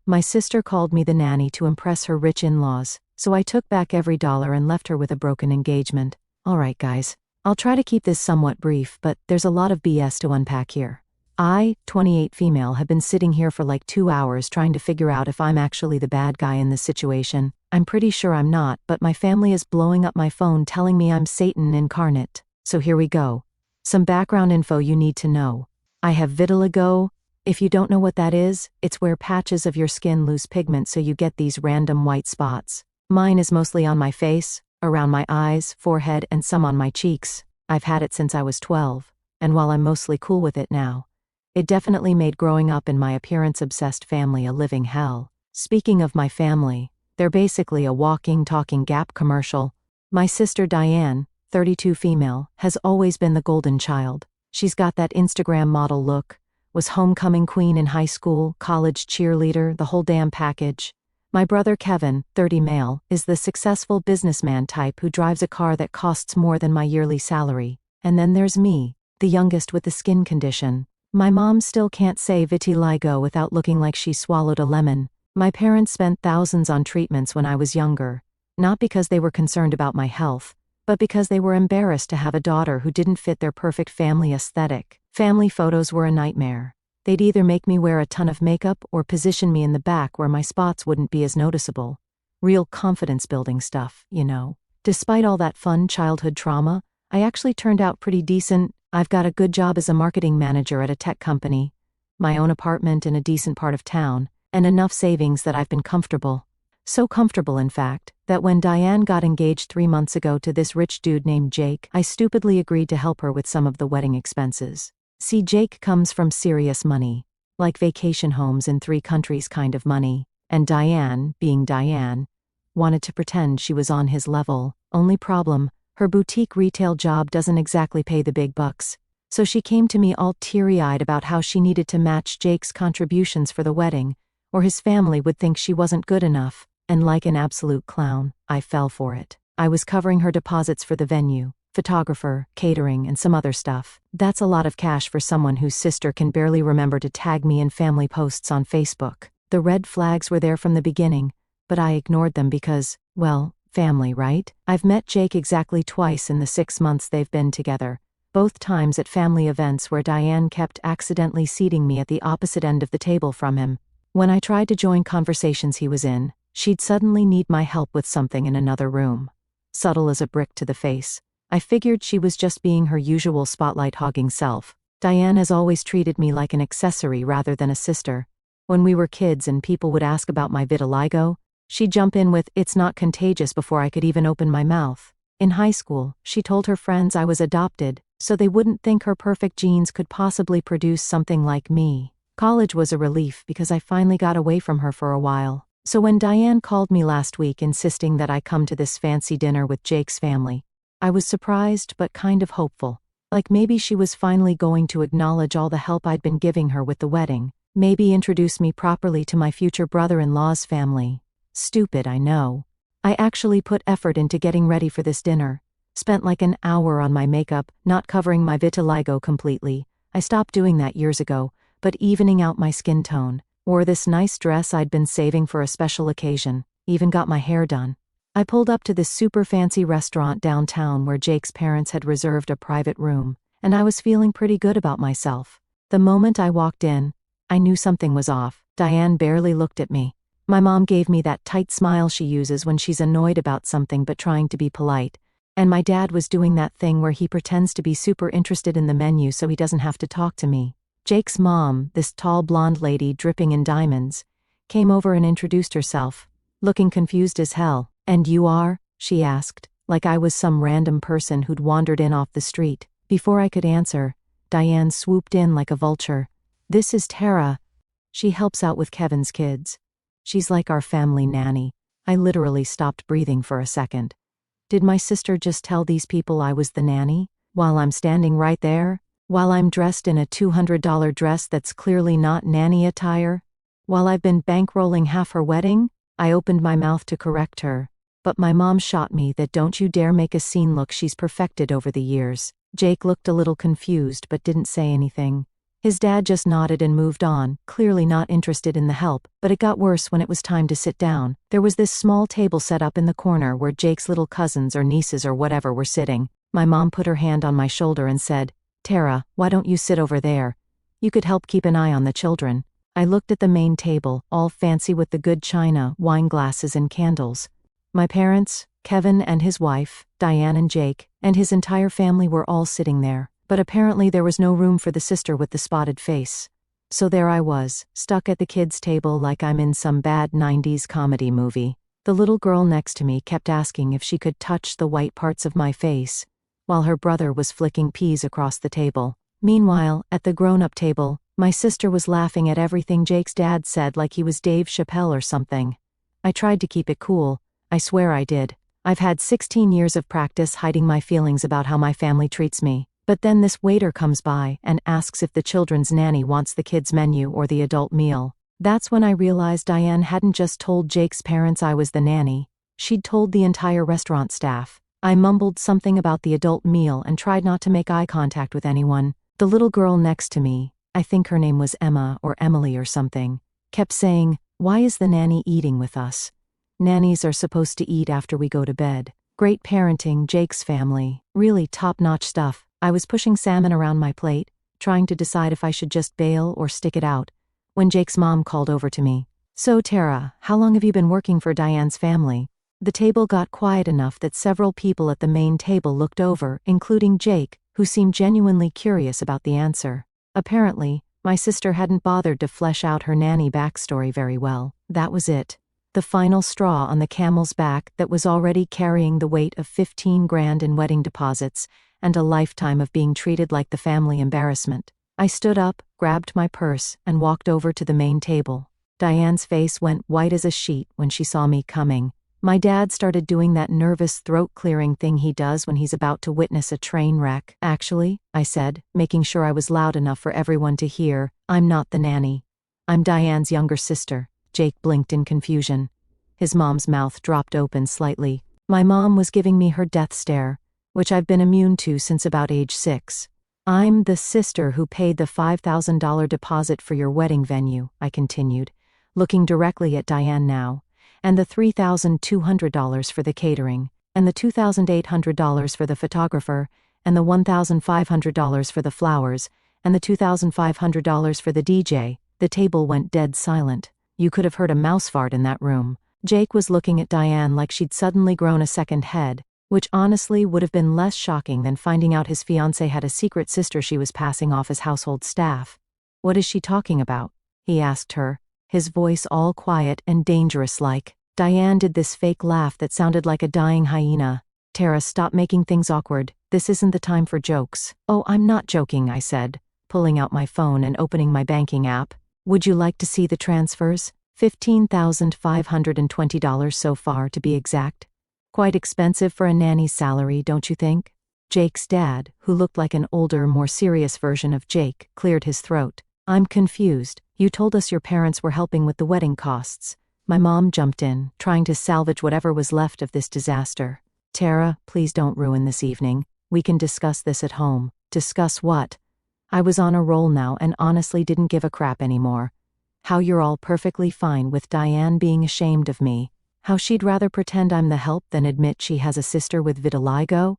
My sister called me the nanny to impress her rich in-laws, so I took back every dollar and left her with a broken engagement. Alright guys, I'll try to keep this somewhat brief, but there's a lot of BS to unpack here. I, 28 female, have been sitting here for like 2 hours trying to figure out if I'm actually the bad guy in this situation. I'm pretty sure I'm not, but my family is blowing up my phone telling me I'm Satan incarnate. So here we go. Some background info you need to know. I have vitiligo. If you don't know what that is, it's where patches of your skin lose pigment so you get these random white spots. Mine is mostly on my face, around my eyes, forehead, and some on my cheeks. I've had it since I was 12, and while I'm mostly cool with it now, it definitely made growing up in my appearance-obsessed family a living hell. Speaking of my family, they're basically a walking, talking Gap commercial. My sister Diane, 32 female, has always been the golden child. She's got that Instagram model look, was homecoming queen in high school, college cheerleader, the whole damn package. My brother Kevin, 30 male, is the successful businessman type who drives a car that costs more than my yearly salary. And then there's me, the youngest with the skin condition. My mom still can't say vitiligo without looking like she swallowed a lemon. My parents spent thousands on treatments when I was younger, not because they were concerned about my health, but because they were embarrassed to have a daughter who didn't fit their perfect family aesthetic. Family photos were a nightmare. They'd either make me wear a ton of makeup or position me in the back where my spots wouldn't be as noticeable. Real confidence-building stuff, you know. Despite all that fun childhood trauma, I actually turned out pretty decent. I've got a good job as a marketing manager at a tech company, my own apartment in a decent part of town, and enough savings that I've been comfortable. So comfortable, in fact, that when Diane got engaged 3 months ago to this rich dude named Jake, I stupidly agreed to help her with some of the wedding expenses. See, Jake comes from serious money, like vacation homes in 3 countries kind of money, and Diane, being Diane, wanted to pretend she was on his level. Only problem, her boutique retail job doesn't exactly pay the big bucks, so she came to me all teary-eyed about how she needed to match Jake's contributions for the wedding, or his family would think she wasn't good enough, and like an absolute clown, I fell for it. I was covering her deposits for the venue, photographer, catering, and some other stuff. That's a lot of cash for someone whose sister can barely remember to tag me in family posts on Facebook. The red flags were there from the beginning, but I ignored them because, well, family, right? I've met Jake exactly twice in the 6 months they've been together, both times at family events where Diane kept accidentally seating me at the opposite end of the table from him. When I tried to join conversations he was in, she'd suddenly need my help with something in another room. Subtle as a brick to the face, I figured she was just being her usual spotlight-hogging self. Diane has always treated me like an accessory rather than a sister. When we were kids and people would ask about my vitiligo, she'd jump in with, "It's not contagious," before I could even open my mouth. In high school, she told her friends I was adopted, so they wouldn't think her perfect genes could possibly produce something like me. College was a relief because I finally got away from her for a while. So when Diane called me last week insisting that I come to this fancy dinner with Jake's family, I was surprised but kind of hopeful. Like maybe she was finally going to acknowledge all the help I'd been giving her with the wedding, maybe introduce me properly to my future brother-in-law's family. Stupid, I know. I actually put effort into getting ready for this dinner. Spent like an hour on my makeup, not covering my vitiligo completely. I stopped doing that years ago, but evening out my skin tone. Wore this nice dress I'd been saving for a special occasion. Even got my hair done. I pulled up to this super fancy restaurant downtown where Jake's parents had reserved a private room, and I was feeling pretty good about myself. The moment I walked in, I knew something was off. Diane barely looked at me. My mom gave me that tight smile she uses when she's annoyed about something but trying to be polite. And my dad was doing that thing where he pretends to be super interested in the menu so he doesn't have to talk to me. Jake's mom, this tall blonde lady dripping in diamonds, came over and introduced herself, looking confused as hell. "And you are?" she asked, like I was some random person who'd wandered in off the street. Before I could answer, Diane swooped in like a vulture. "This is Tara. She helps out with Kevin's kids. She's like our family nanny." I literally stopped breathing for a second. Did my sister just tell these people I was the nanny? While I'm standing right there? While I'm dressed in a $200 dress that's clearly not nanny attire? While I've been bankrolling half her wedding? I opened my mouth to correct her, but my mom shot me that "Don't you dare make a scene" look she's perfected over the years. Jake looked a little confused but didn't say anything. His dad just nodded and moved on, clearly not interested in the help, but it got worse when it was time to sit down. There was this small table set up in the corner where Jake's little cousins or nieces or whatever were sitting. My mom put her hand on my shoulder and said, "Tara, why don't you sit over there? You could help keep an eye on the children." I looked at the main table, all fancy with the good china, wine glasses and candles. My parents, Kevin and his wife, Diane and Jake, and his entire family were all sitting there. But apparently there was no room for the sister with the spotted face. So there I was, stuck at the kids' table like I'm in some bad 90s comedy movie. The little girl next to me kept asking if she could touch the white parts of my face, while her brother was flicking peas across the table. Meanwhile, at the grown-up table, my sister was laughing at everything Jake's dad said like he was Dave Chappelle or something. I tried to keep it cool. I swear I did. I've had 16 years of practice hiding my feelings about how my family treats me. But then this waiter comes by and asks if the children's nanny wants the kids' menu or the adult meal. That's when I realized Diane hadn't just told Jake's parents I was the nanny. She'd told the entire restaurant staff. I mumbled something about the adult meal and tried not to make eye contact with anyone. The little girl next to me, I think her name was Emma or Emily or something, kept saying, "Why is the nanny eating with us? Nannies are supposed to eat after we go to bed." Great parenting, Jake's family, really top-notch stuff. I was pushing salmon around my plate, trying to decide if I should just bail or stick it out, when Jake's mom called over to me. "So Tara, how long have you been working for Diane's family?" The table got quiet enough that several people at the main table looked over, including Jake, who seemed genuinely curious about the answer. Apparently, my sister hadn't bothered to flesh out her nanny backstory very well. That was it. The final straw on the camel's back that was already carrying the weight of 15 grand in wedding deposits and a lifetime of being treated like the family embarrassment. I stood up, grabbed my purse, and walked over to the main table. Diane's face went white as a sheet when she saw me coming. My dad started doing that nervous throat-clearing thing he does when he's about to witness a train wreck. "Actually," I said, making sure I was loud enough for everyone to hear, "I'm not the nanny. I'm Diane's younger sister." Jake blinked in confusion. His mom's mouth dropped open slightly. My mom was giving me her death stare, which I've been immune to since about age 6. "I'm the sister who paid the $5,000 deposit for your wedding venue," I continued, looking directly at Diane now, "and the $3,200 for the catering, and the $2,800 for the photographer, and the $1,500 for the flowers, and the $2,500 for the DJ." The table went dead silent. You could have heard a mouse fart in that room. Jake was looking at Diane like she'd suddenly grown a second head, which honestly would have been less shocking than finding out his fiancée had a secret sister she was passing off as household staff. "What is she talking about?" he asked her, his voice all quiet and dangerous-like. Diane did this fake laugh that sounded like a dying hyena. "Tara, stop making things awkward. This isn't the time for jokes." "Oh, I'm not joking," I said, pulling out my phone and opening my banking app. "Would you like to see the transfers? $15,520 so far, to be exact. Quite expensive for a nanny's salary, don't you think?" Jake's dad, who looked like an older, more serious version of Jake, cleared his throat. "I'm confused. You told us your parents were helping with the wedding costs." My mom jumped in, trying to salvage whatever was left of this disaster. "Tara, please don't ruin this evening. We can discuss this at home." "Discuss what?" I was on a roll now and honestly didn't give a crap anymore. How you're all perfectly fine with Diane being ashamed of me. How she'd rather pretend I'm the help than admit she has a sister with vitiligo.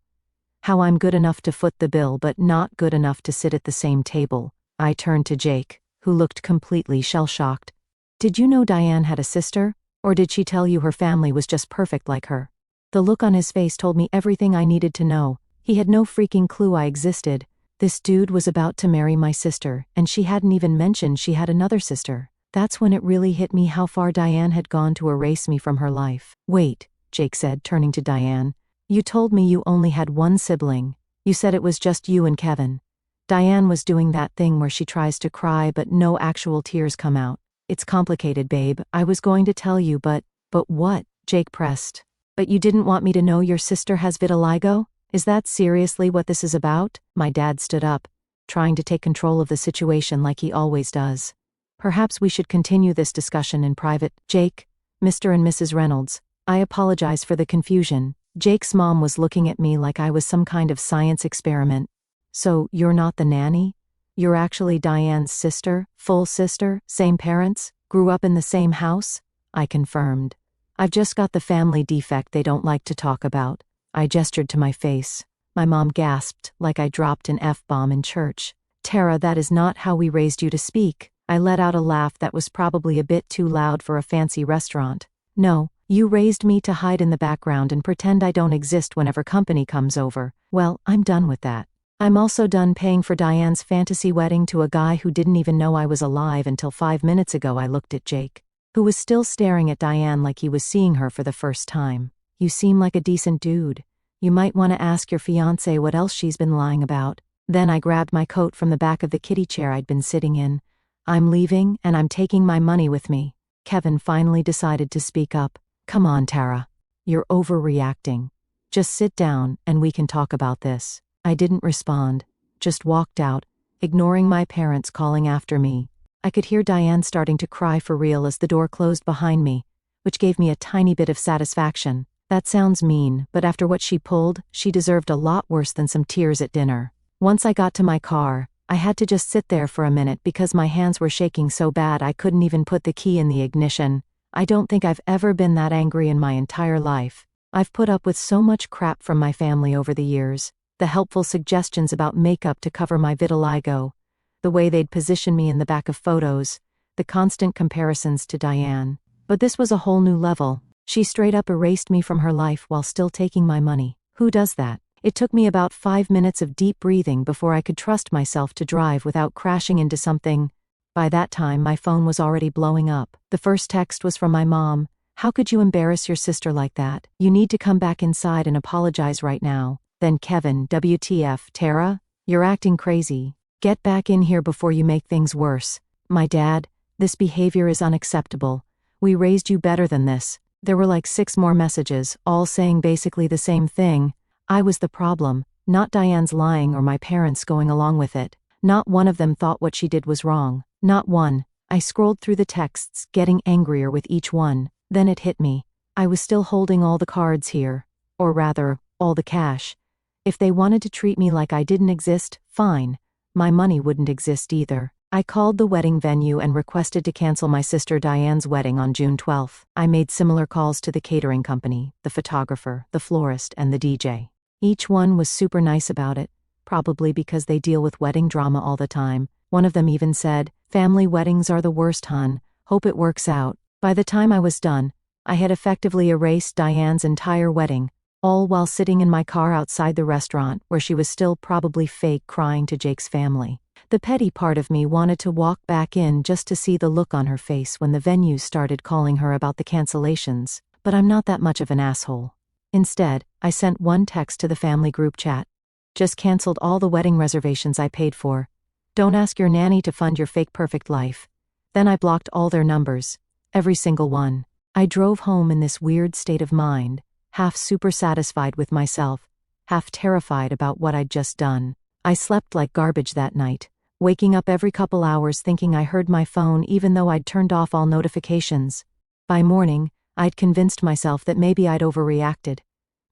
How I'm good enough to foot the bill but not good enough to sit at the same table. I turned to Jake, who looked completely shell-shocked. "Did you know Diane had a sister? Or did she tell you her family was just perfect like her?" The look on his face told me everything I needed to know. He had no freaking clue I existed. This dude was about to marry my sister, and she hadn't even mentioned she had another sister. That's when it really hit me how far Diane had gone to erase me from her life. "Wait," Jake said, turning to Diane. "You told me you only had one sibling. You said it was just you and Kevin." Diane was doing that thing where she tries to cry but no actual tears come out. "It's complicated, babe. I was going to tell you but what?" Jake pressed. "But you didn't want me to know your sister has vitiligo? Is that seriously what this is about?" My dad stood up, trying to take control of the situation like he always does. "Perhaps we should continue this discussion in private." "Jake, Mr. and Mrs. Reynolds, I apologize for the confusion." Jake's mom was looking at me like I was some kind of science experiment. "So, you're not the nanny?" You're actually Diane's sister, full sister, same parents, grew up in the same house? I confirmed. I've just got the family defect they don't like to talk about. I gestured to my face. My mom gasped, like I dropped an F-bomb in church. Tara, that is not how we raised you to speak. I let out a laugh that was probably a bit too loud for a fancy restaurant. No, you raised me to hide in the background and pretend I don't exist whenever company comes over. Well, I'm done with that. I'm also done paying for Diane's fantasy wedding to a guy who didn't even know I was alive until 5 minutes ago. I looked at Jake, who was still staring at Diane like he was seeing her for the first time. You seem like a decent dude. You might want to ask your fiancée what else she's been lying about. Then I grabbed my coat from the back of the kiddie chair I'd been sitting in. I'm leaving, and I'm taking my money with me. Kevin finally decided to speak up. Come on, Tara. You're overreacting. Just sit down, and we can talk about this. I didn't respond, just walked out, ignoring my parents calling after me. I could hear Diane starting to cry for real as the door closed behind me, which gave me a tiny bit of satisfaction. That sounds mean, but after what she pulled, she deserved a lot worse than some tears at dinner. Once I got to my car, I had to just sit there for a minute because my hands were shaking so bad I couldn't even put the key in the ignition. I don't think I've ever been that angry in my entire life. I've put up with so much crap from my family over the years. The helpful suggestions about makeup to cover my vitiligo, the way they'd position me in the back of photos, the constant comparisons to Diane. But this was a whole new level. She straight up erased me from her life while still taking my money. Who does that? It took me about 5 minutes of deep breathing before I could trust myself to drive without crashing into something. By that time, my phone was already blowing up. The first text was from my mom. How could you embarrass your sister like that? You need to come back inside and apologize right now. Then Kevin, WTF, Tara? You're acting crazy. Get back in here before you make things worse. My dad, this behavior is unacceptable. We raised you better than this. There were like 6 more messages, all saying basically the same thing. I was the problem, not Diane's lying or my parents going along with it. Not one of them thought what she did was wrong. Not one. I scrolled through the texts, getting angrier with each one. Then it hit me. I was still holding all the cards here. Or rather, all the cash. If they wanted to treat me like I didn't exist, fine. My money wouldn't exist either. I called the wedding venue and requested to cancel my sister Diane's wedding on June 12th. I made similar calls to the catering company, the photographer, the florist, and the DJ. Each one was super nice about it, probably because they deal with wedding drama all the time. One of them even said, "Family weddings are the worst, hon. Hope it works out." By the time I was done, I had effectively erased Diane's entire wedding, all while sitting in my car outside the restaurant where she was still probably fake crying to Jake's family. The petty part of me wanted to walk back in just to see the look on her face when the venues started calling her about the cancellations, but I'm not that much of an asshole. Instead, I sent one text to the family group chat. Just canceled all the wedding reservations I paid for. Don't ask your nanny to fund your fake perfect life. Then I blocked all their numbers. Every single one. I drove home in this weird state of mind, half super satisfied with myself, half terrified about what I'd just done. I slept like garbage that night, waking up every couple hours thinking I heard my phone even though I'd turned off all notifications. By morning, I'd convinced myself that maybe I'd overreacted.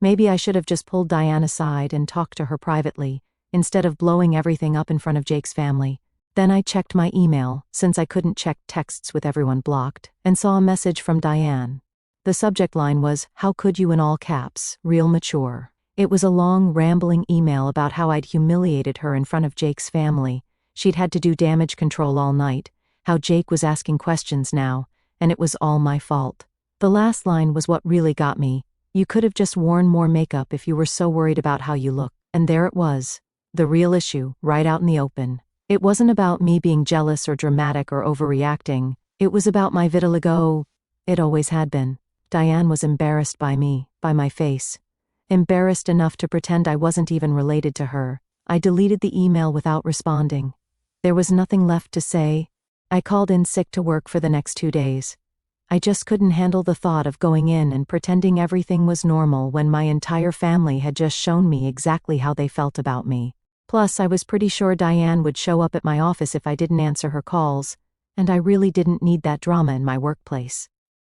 Maybe I should have just pulled Diane aside and talked to her privately, instead of blowing everything up in front of Jake's family. Then I checked my email, since I couldn't check texts with everyone blocked, and saw a message from Diane. The subject line was, "How could you," in all caps, real mature. It was a long, rambling email about how I'd humiliated her in front of Jake's family. She'd had to do damage control all night, how Jake was asking questions now, and it was all my fault. The last line was what really got me. You could have just worn more makeup if you were so worried about how you look. And there it was. The real issue, right out in the open. It wasn't about me being jealous or dramatic or overreacting. It was about my vitiligo. It always had been. Diane was embarrassed by me, by my face. Embarrassed enough to pretend I wasn't even related to her. I deleted the email without responding. There was nothing left to say. I called in sick to work for the next 2 days. I just couldn't handle the thought of going in and pretending everything was normal when my entire family had just shown me exactly how they felt about me. Plus, I was pretty sure Diane would show up at my office if I didn't answer her calls, and I really didn't need that drama in my workplace.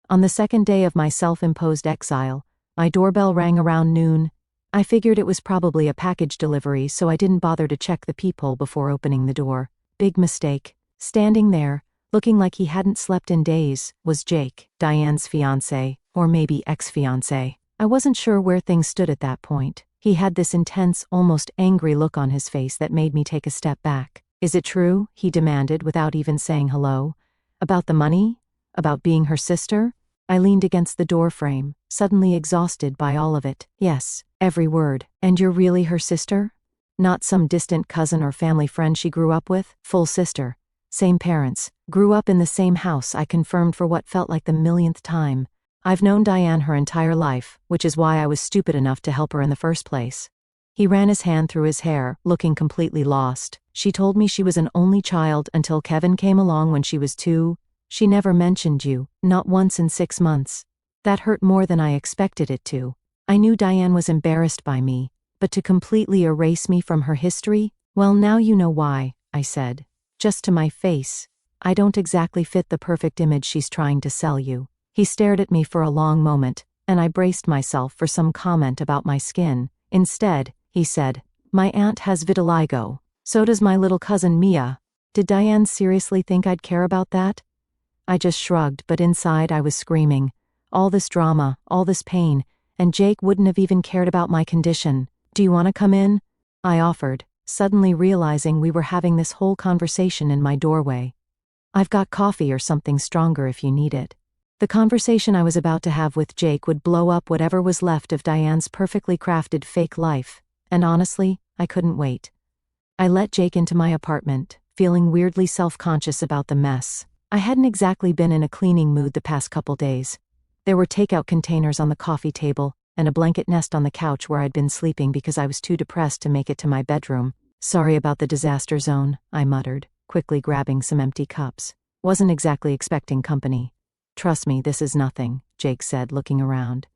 On the second day of my self-imposed exile, my doorbell rang around noon. I figured it was probably a package delivery, so I didn't bother to check the peephole before opening the door. Big mistake. Standing there, looking like he hadn't slept in days, was Jake, Diane's fiancé, or maybe ex-fiancé. I wasn't sure where things stood at that point. He had this intense, almost angry look on his face that made me take a step back. Is it true? He demanded without even saying hello. About the money? About being her sister? I leaned against the door frame, suddenly exhausted by all of it. Yes, every word. And you're really her sister? Not some distant cousin or family friend she grew up with? Full sister. Same parents. Grew up in the same house, I confirmed for what felt like the millionth time. I've known Diane her entire life, which is why I was stupid enough to help her in the first place. He ran his hand through his hair, looking completely lost. She told me she was an only child until Kevin came along when she was 2. She never mentioned you, not once in 6 months. That hurt more than I expected it to. I knew Diane was embarrassed by me, but to completely erase me from her history? Well, now you know why, I said. Just to my face. I don't exactly fit the perfect image she's trying to sell you. He stared at me for a long moment, and I braced myself for some comment about my skin. Instead, he said, my aunt has vitiligo. So does my little cousin Mia. Did Diane seriously think I'd care about that? I just shrugged, but inside I was screaming. All this drama, all this pain, and Jake wouldn't have even cared about my condition. Do you want to come in? I offered, suddenly realizing we were having this whole conversation in my doorway. I've got coffee or something stronger if you need it. The conversation I was about to have with Jake would blow up whatever was left of Diane's perfectly crafted fake life, and honestly, I couldn't wait. I let Jake into my apartment, feeling weirdly self-conscious about the mess. I hadn't exactly been in a cleaning mood the past couple days. There were takeout containers on the coffee table, and a blanket nest on the couch where I'd been sleeping because I was too depressed to make it to my bedroom. Sorry about the disaster zone, I muttered, quickly grabbing some empty cups. Wasn't exactly expecting company. Trust me, this is nothing, Jake said, looking around.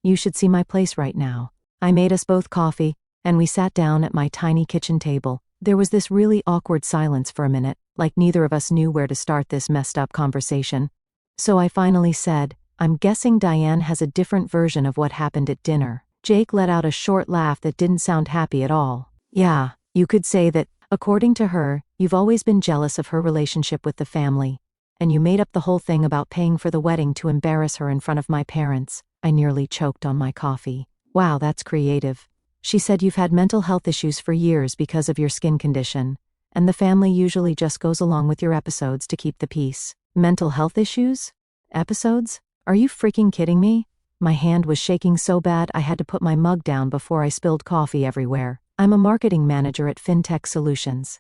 You should see my place right now. I made us both coffee, and we sat down at my tiny kitchen table. There was this really awkward silence for a minute, like neither of us knew where to start this messed up conversation. So I finally said, I'm guessing Diane has a different version of what happened at dinner. Jake let out a short laugh that didn't sound happy at all. Yeah, you could say that, according to her, you've always been jealous of her relationship with the family. And you made up the whole thing about paying for the wedding to embarrass her in front of my parents. I nearly choked on my coffee. Wow, that's creative. She said you've had mental health issues for years because of your skin condition, and the family usually just goes along with your episodes to keep the peace. Mental health issues? Episodes? Are you freaking kidding me? My hand was shaking so bad I had to put my mug down before I spilled coffee everywhere. I'm a marketing manager at FinTech Solutions.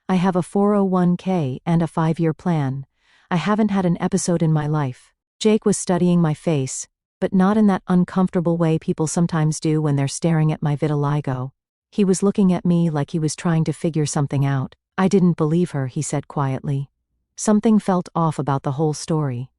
I have a 401k and a 5-year plan. I haven't had an episode in my life. Jake was studying my face, but not in that uncomfortable way people sometimes do when they're staring at my vitiligo. He was looking at me like he was trying to figure something out. I didn't believe her, he said quietly. Something felt off about the whole story.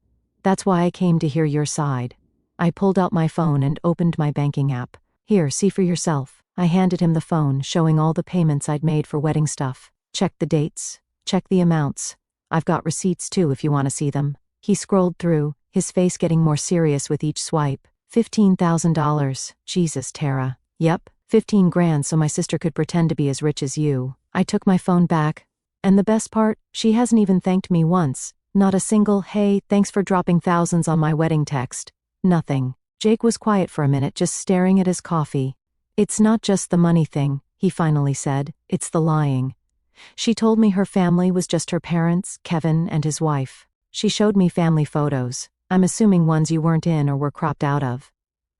That's why I came to hear your side. I pulled out my phone and opened my banking app. Here, see for yourself. I handed him the phone, showing all the payments I'd made for wedding stuff. Check the dates. Check the amounts. I've got receipts too if you want to see them. He scrolled through, his face getting more serious with each swipe. $15,000. Jesus, Tara. Yep, 15 grand so my sister could pretend to be as rich as you. I took my phone back. And the best part, she hasn't even thanked me once. Not a single, hey, thanks for dropping thousands on my wedding text. Nothing. Jake was quiet for a minute, just staring at his coffee. It's not just the money thing, he finally said. It's the lying. She told me her family was just her parents, Kevin, and his wife. She showed me family photos. I'm assuming ones you weren't in or were cropped out of.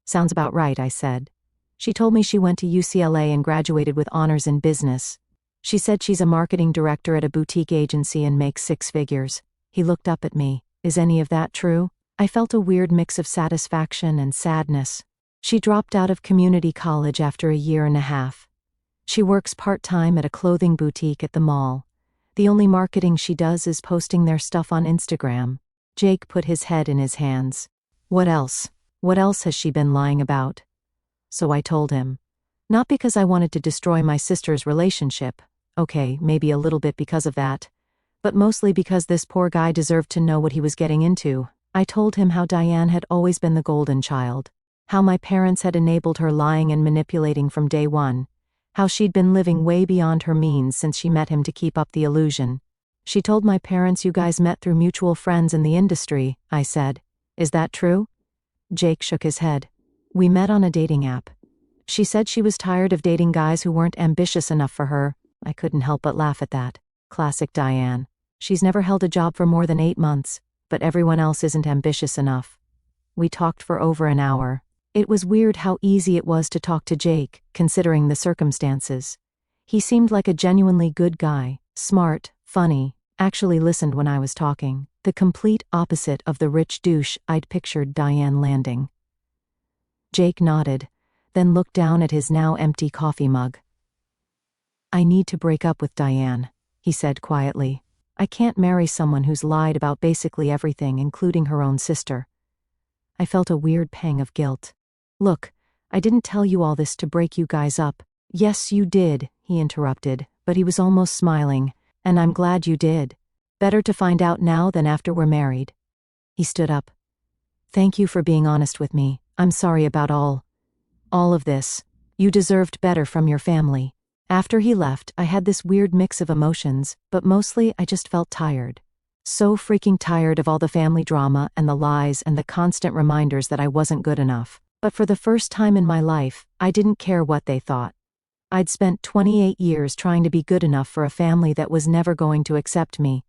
Sounds about right, I said. She told me she went to UCLA and graduated with honors in business. She said she's a marketing director at a boutique agency and makes 6 figures. He looked up at me. Is any of that true? I felt a weird mix of satisfaction and sadness. She dropped out of community college after a year and a half. She works part-time at a clothing boutique at the mall. The only marketing she does is posting their stuff on Instagram. Jake put his head in his hands. What else? What else has she been lying about? So I told him. Not because I wanted to destroy my sister's relationship. Okay, maybe a little bit because of that. But mostly because this poor guy deserved to know what he was getting into. I told him how Diane had always been the golden child. How my parents had enabled her lying and manipulating from day one. How she'd been living way beyond her means since she met him to keep up the illusion. She told my parents you guys met through mutual friends in the industry, I said. Is that true? Jake shook his head. We met on a dating app. She said she was tired of dating guys who weren't ambitious enough for her. I couldn't help but laugh at that. Classic Diane. She's never held a job for more than 8 months, but everyone else isn't ambitious enough. We talked for over an hour. It was weird how easy it was to talk to Jake, considering the circumstances. He seemed like a genuinely good guy, smart, funny, actually listened when I was talking, the complete opposite of the rich douche I'd pictured Diane landing. Jake nodded, then looked down at his now empty coffee mug. I need to break up with Diane, he said quietly. I can't marry someone who's lied about basically everything, including her own sister. I felt a weird pang of guilt. Look, I didn't tell you all this to break you guys up. Yes, you did, he interrupted, but he was almost smiling. And I'm glad you did. Better to find out now than after we're married. He stood up. Thank you for being honest with me. I'm sorry about all of this. You deserved better from your family. After he left, I had this weird mix of emotions, but mostly I just felt tired. So freaking tired of all the family drama and the lies and the constant reminders that I wasn't good enough. But for the first time in my life, I didn't care what they thought. I'd spent 28 years trying to be good enough for a family that was never going to accept me.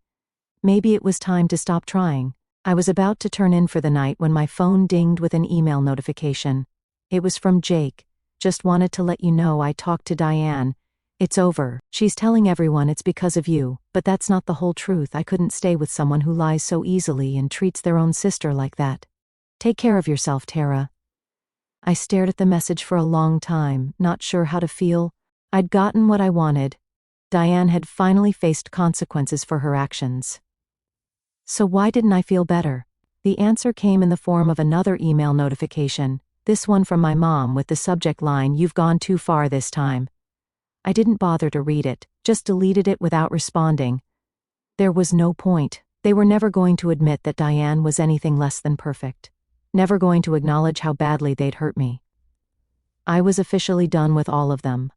Maybe it was time to stop trying. I was about to turn in for the night when my phone dinged with an email notification. It was from Jake. Just wanted to let you know I talked to Diane. It's over. She's telling everyone it's because of you, but that's not the whole truth. I couldn't stay with someone who lies so easily and treats their own sister like that. Take care of yourself, Tara. I stared at the message for a long time, not sure how to feel. I'd gotten what I wanted. Diane had finally faced consequences for her actions. So why didn't I feel better? The answer came in the form of another email notification, this one from my mom with the subject line, "You've gone too far this time." I didn't bother to read it, just deleted it without responding. There was no point. They were never going to admit that Diane was anything less than perfect. Never going to acknowledge how badly they'd hurt me. I was officially done with all of them.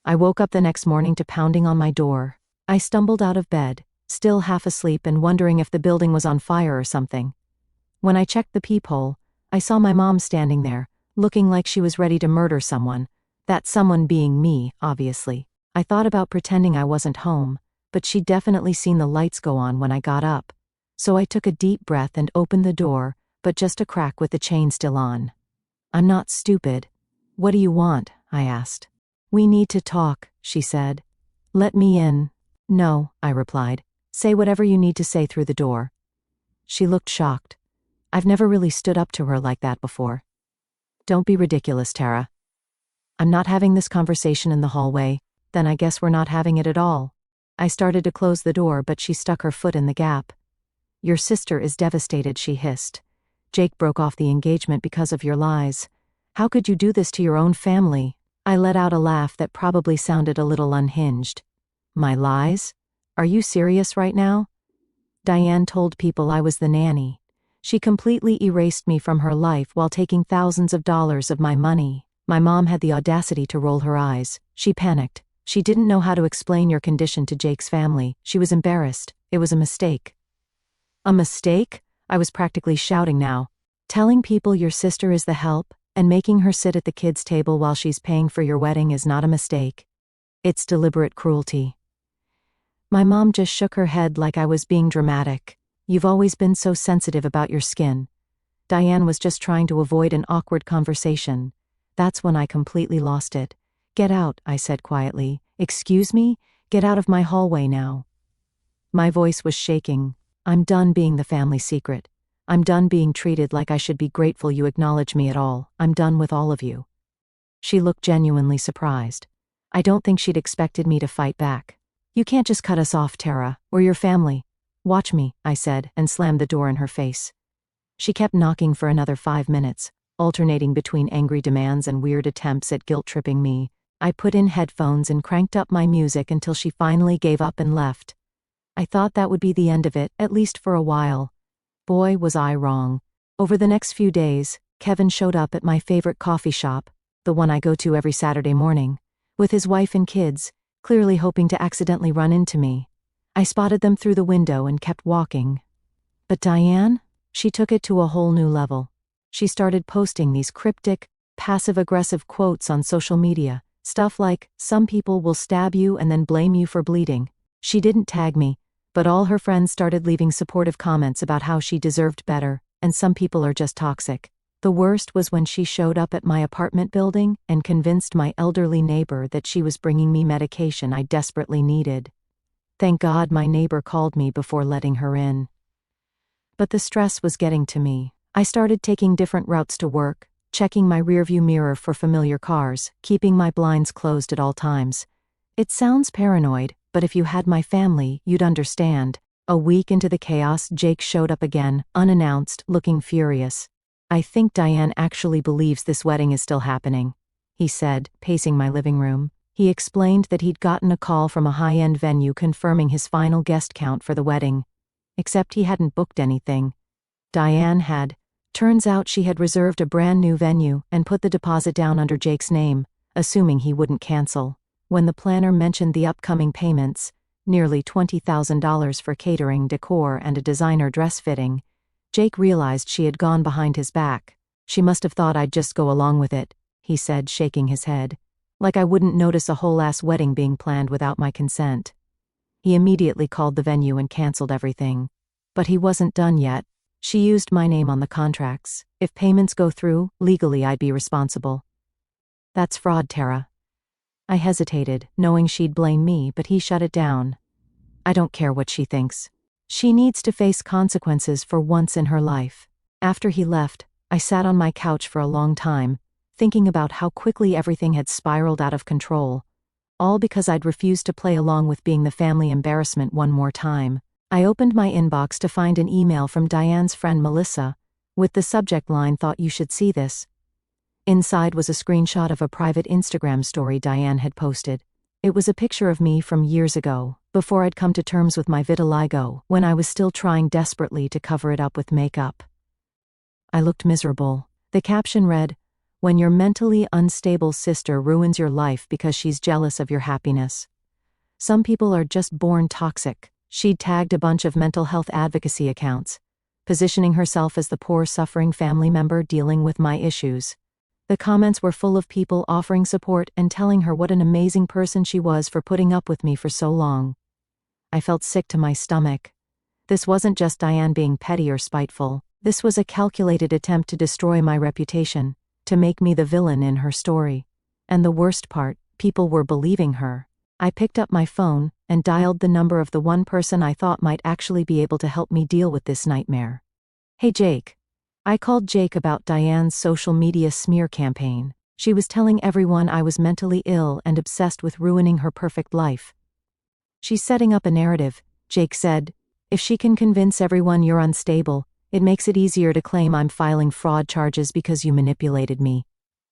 I woke up the next morning to pounding on my door. I stumbled out of bed, still half asleep and wondering if the building was on fire or something. When I checked the peephole, I saw my mom standing there, looking like she was ready to murder someone. That someone being me, obviously. I thought about pretending I wasn't home, but she'd definitely seen the lights go on when I got up. So I took a deep breath and opened the door, but just a crack with the chain still on. I'm not stupid. What do you want? I asked. We need to talk, she said. Let me in. No, I replied. Say whatever you need to say through the door. She looked shocked. I've never really stood up to her like that before. Don't be ridiculous, Tara. I'm not having this conversation in the hallway, then I guess we're not having it at all. I started to close the door, but she stuck her foot in the gap. Your sister is devastated, she hissed. Jake broke off the engagement because of your lies. How could you do this to your own family? I let out a laugh that probably sounded a little unhinged. My lies? Are you serious right now? Diane told people I was the nanny. She completely erased me from her life while taking thousands of dollars of my money. My mom had the audacity to roll her eyes. She panicked. She didn't know how to explain your condition to Jake's family. She was embarrassed. It was a mistake. A mistake? I was practically shouting now. Telling people your sister is the help and making her sit at the kids' table while she's paying for your wedding is not a mistake. It's deliberate cruelty. My mom just shook her head like I was being dramatic. You've always been so sensitive about your skin. Diane was just trying to avoid an awkward conversation. That's when I completely lost it. Get out, I said quietly. Excuse me? Get out of my hallway now. My voice was shaking. I'm done being the family secret. I'm done being treated like I should be grateful you acknowledge me at all. I'm done with all of you. She looked genuinely surprised. I don't think she'd expected me to fight back. You can't just cut us off, Tara. We're your family. Watch me, I said, and slammed the door in her face. She kept knocking for another 5 minutes, alternating between angry demands and weird attempts at guilt-tripping me. I put in headphones and cranked up my music until she finally gave up and left. I thought that would be the end of it, at least for a while. Boy, was I wrong. Over the next few days, Kevin showed up at my favorite coffee shop, the one I go to every Saturday morning, with his wife and kids, clearly hoping to accidentally run into me. I spotted them through the window and kept walking. But Diane? She took it to a whole new level. She started posting these cryptic, passive-aggressive quotes on social media, stuff like, "Some people will stab you and then blame you for bleeding." She didn't tag me, but all her friends started leaving supportive comments about how she deserved better, and some people are just toxic. The worst was when she showed up at my apartment building and convinced my elderly neighbor that she was bringing me medication I desperately needed. Thank God my neighbor called me before letting her in. But the stress was getting to me. I started taking different routes to work, checking my rearview mirror for familiar cars, keeping my blinds closed at all times. It sounds paranoid, but if you had my family, you'd understand. A week into the chaos, Jake showed up again, unannounced, looking furious. "I think Diane actually believes this wedding is still happening," he said, pacing my living room. He explained that he'd gotten a call from a high-end venue confirming his final guest count for the wedding. Except he hadn't booked anything. Diane had. Turns out she had reserved a brand new venue and put the deposit down under Jake's name, assuming he wouldn't cancel. When the planner mentioned the upcoming payments, nearly $20,000 for catering, decor, and a designer dress fitting, Jake realized she had gone behind his back. "She must have thought I'd just go along with it," he said, shaking his head. "Like I wouldn't notice a whole-ass wedding being planned without my consent." He immediately called the venue and canceled everything. But he wasn't done yet. "She used my name on the contracts. If payments go through, legally I'd be responsible." "That's fraud, Tara." I hesitated, knowing she'd blame me, but he shut it down. "I don't care what she thinks. She needs to face consequences for once in her life." After he left, I sat on my couch for a long time, thinking about how quickly everything had spiraled out of control. All because I'd refused to play along with being the family embarrassment one more time. I opened my inbox to find an email from Diane's friend Melissa, with the subject line, "Thought you should see this." Inside was a screenshot of a private Instagram story Diane had posted. It was a picture of me from years ago, before I'd come to terms with my vitiligo, when I was still trying desperately to cover it up with makeup. I looked miserable. The caption read, "When your mentally unstable sister ruins your life because she's jealous of your happiness. Some people are just born toxic." She'd tagged a bunch of mental health advocacy accounts, positioning herself as the poor suffering family member dealing with my issues. The comments were full of people offering support and telling her what an amazing person she was for putting up with me for so long. I felt sick to my stomach. This wasn't just Diane being petty or spiteful. This was a calculated attempt to destroy my reputation, to make me the villain in her story. And the worst part, people were believing her. I picked up my phone and dialed the number of the one person I thought might actually be able to help me deal with this nightmare. "Hey Jake." I called Jake about Diane's social media smear campaign. She was telling everyone I was mentally ill and obsessed with ruining her perfect life. "She's setting up a narrative," Jake said. "If she can convince everyone you're unstable, it makes it easier to claim I'm filing fraud charges because you manipulated me."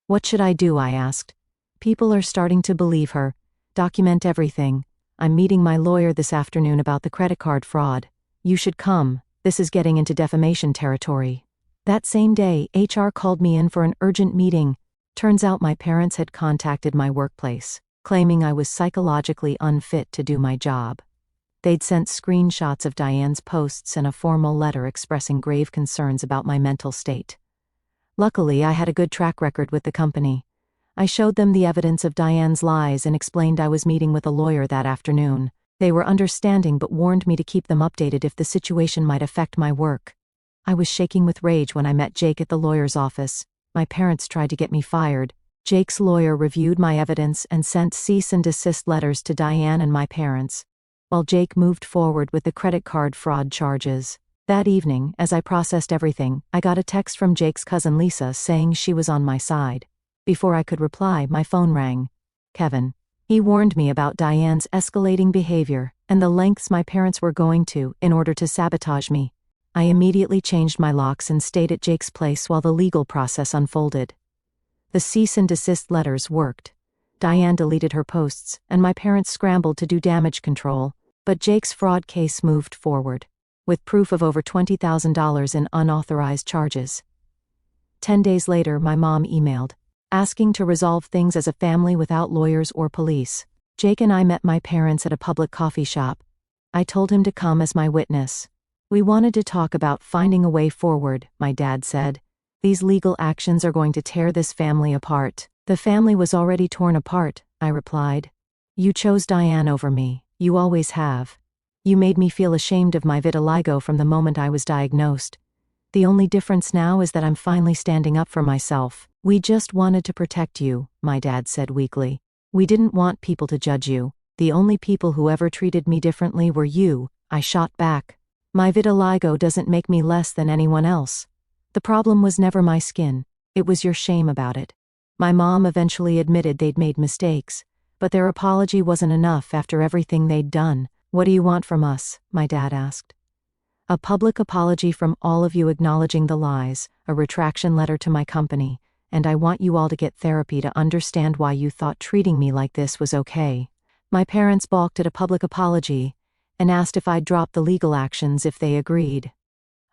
"What should I do?" I asked. "People are starting to believe her. Document everything. I'm meeting my lawyer this afternoon about the credit card fraud. You should come. This is getting into defamation territory." That same day, HR called me in for an urgent meeting. Turns out my parents had contacted my workplace, claiming I was psychologically unfit to do my job. They'd sent screenshots of Diane's posts and a formal letter expressing grave concerns about my mental state. Luckily, I had a good track record with the company. I showed them the evidence of Diane's lies and explained I was meeting with a lawyer that afternoon. They were understanding but warned me to keep them updated if the situation might affect my work. I was shaking with rage when I met Jake at the lawyer's office. My parents tried to get me fired. Jake's lawyer reviewed my evidence and sent cease and desist letters to Diane and my parents, while Jake moved forward with the credit card fraud charges. That evening, as I processed everything, I got a text from Jake's cousin Lisa saying she was on my side. Before I could reply, my phone rang. Kevin. He warned me about Diane's escalating behavior and the lengths my parents were going to in order to sabotage me. I immediately changed my locks and stayed at Jake's place while the legal process unfolded. The cease and desist letters worked. Diane deleted her posts, and my parents scrambled to do damage control, but Jake's fraud case moved forward, with proof of over $20,000 in unauthorized charges. 10 days later, my mom emailed, asking to resolve things as a family without lawyers or police. Jake and I met my parents at a public coffee shop. I told him to come as my witness. We wanted to talk about finding a way forward, my dad said. These legal actions are going to tear this family apart. The family was already torn apart, I replied. You chose Diane over me. You always have. You made me feel ashamed of my vitiligo from the moment I was diagnosed. The only difference now is that I'm finally standing up for myself. We just wanted to protect you, my dad said weakly. We didn't want people to judge you. The only people who ever treated me differently were you, I shot back. My vitiligo doesn't make me less than anyone else. The problem was never my skin, it was your shame about it. My mom eventually admitted they'd made mistakes, but their apology wasn't enough after everything they'd done. What do you want from us? My dad asked. A public apology from all of you acknowledging the lies, a retraction letter to my company, and I want you all to get therapy to understand why you thought treating me like this was okay. My parents balked at a public apology and asked if I'd drop the legal actions if they agreed.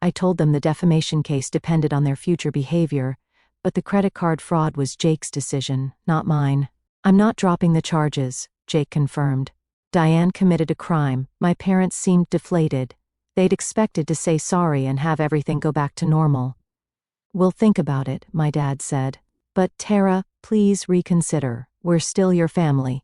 I told them the defamation case depended on their future behavior, but the credit card fraud was Jake's decision, not mine. I'm not dropping the charges, Jake confirmed. Diane committed a crime. My parents seemed deflated. They'd expected to say sorry and have everything go back to normal. We'll think about it, my dad said. But Tara, please reconsider. We're still your family.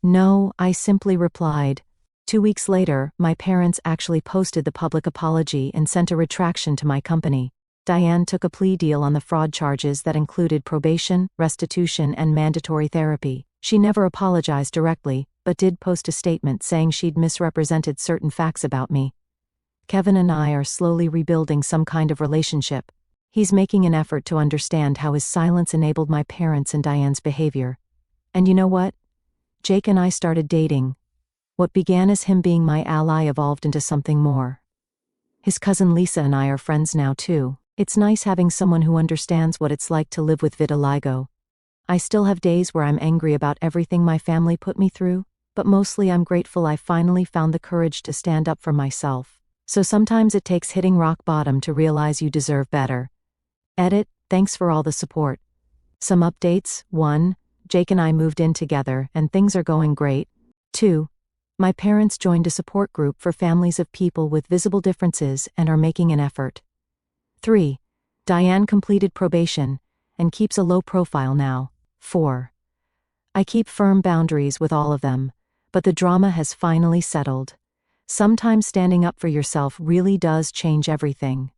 No, I simply replied. 2 weeks later, my parents actually posted the public apology and sent a retraction to my company. Diane took a plea deal on the fraud charges that included probation, restitution, and mandatory therapy. She never apologized directly, but did post a statement saying she'd misrepresented certain facts about me. Kevin and I are slowly rebuilding some kind of relationship. He's making an effort to understand how his silence enabled my parents and Diane's behavior. And you know what? Jake and I started dating. What began as him being my ally evolved into something more. His cousin Lisa and I are friends now too. It's nice having someone who understands what it's like to live with vitiligo. I still have days where I'm angry about everything my family put me through, but mostly I'm grateful I finally found the courage to stand up for myself. So sometimes it takes hitting rock bottom to realize you deserve better. Edit, thanks for all the support. Some updates. 1. Jake and I moved in together and things are going great. 2. My parents joined a support group for families of people with visible differences and are making an effort. 3. Diane completed probation and keeps a low profile now. 4. I keep firm boundaries with all of them, but the drama has finally settled. Sometimes standing up for yourself really does change everything.